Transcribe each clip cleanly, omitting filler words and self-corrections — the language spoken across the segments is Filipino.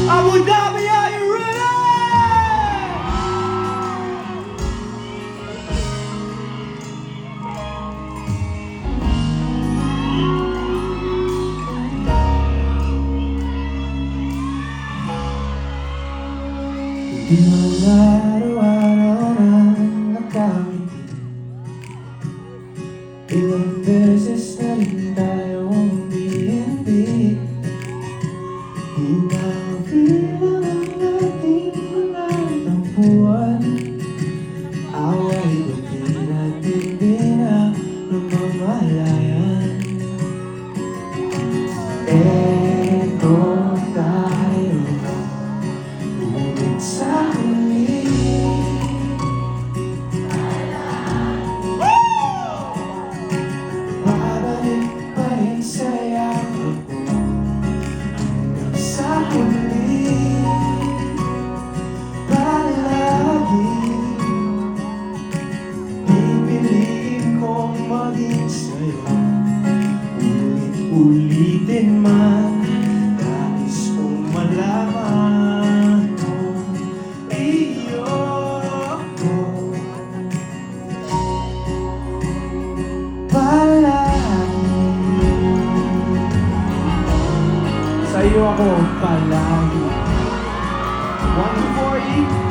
Abu Dhabi, are you ready? Di man araw-araw nang nakangiti, ilang beses na rin tayong hindi. Di na mabilang ang ating mga tampuan. Away ba't di natin din na namamalayan? Eto tayo, ngunit sa huli babalik pa rin sa yakap mo. Hanggang sa huli, palagi pipiliin kong maging sa'yo. Ulit-ulitin man, nais kong malaman mo iyo ko palagi. Sa'yo ako palagi. 140.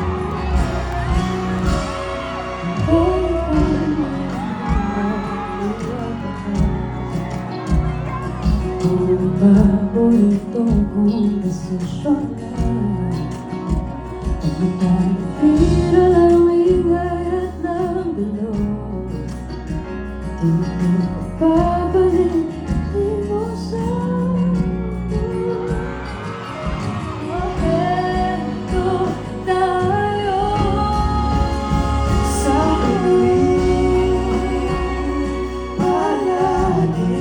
Ang paboritong kong desisyon na pagkakapira lang ingay at ng gulo. Di mo papabalik, di mo sa eto tayo. Sa huli, palagi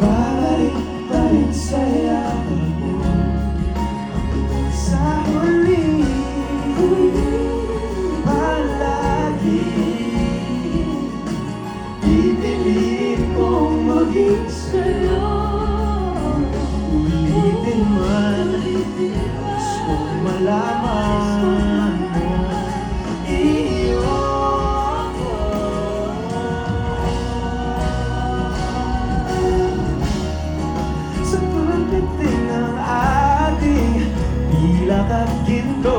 babalik pa rin sa yakap mo. Hanggang sa huli, palagi pipiliin kong maging sa'yo. Ulitin man, nais kong malaman mo iyo ko. Sa pagdating ng ating pilak at ginto,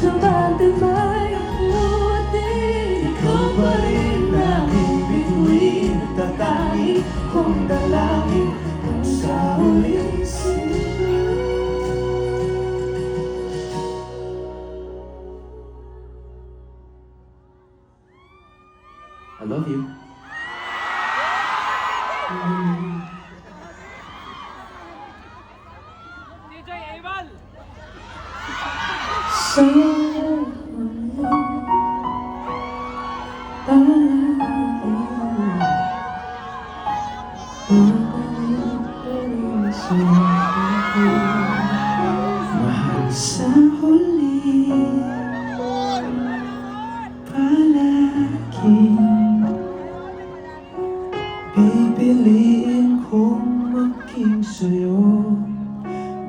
Sabante may abutin, ikaw pa rin laging bituin, tatangi kong dalangin kung sa huling simula. I love you. DJ Eval! sa huli, palagi babalik pa rin sa Mahal sa huli, palagi pipiliin kong maging sa'yo.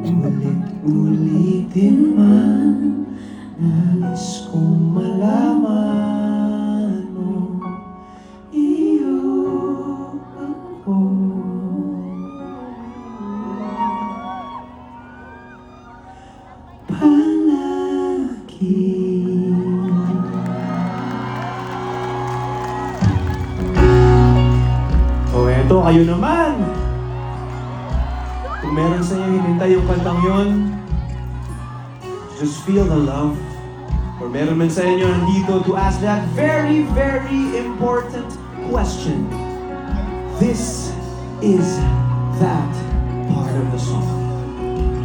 Ulit-ulitin man, nais kong malaman mo iyo ako. Palagi. O eto, kayo naman! Kung meron sa inyo hinintay yung kantang yun, just feel the love. Or meron man sa inyo nandito to ask that very, very important question. This is that part of the song.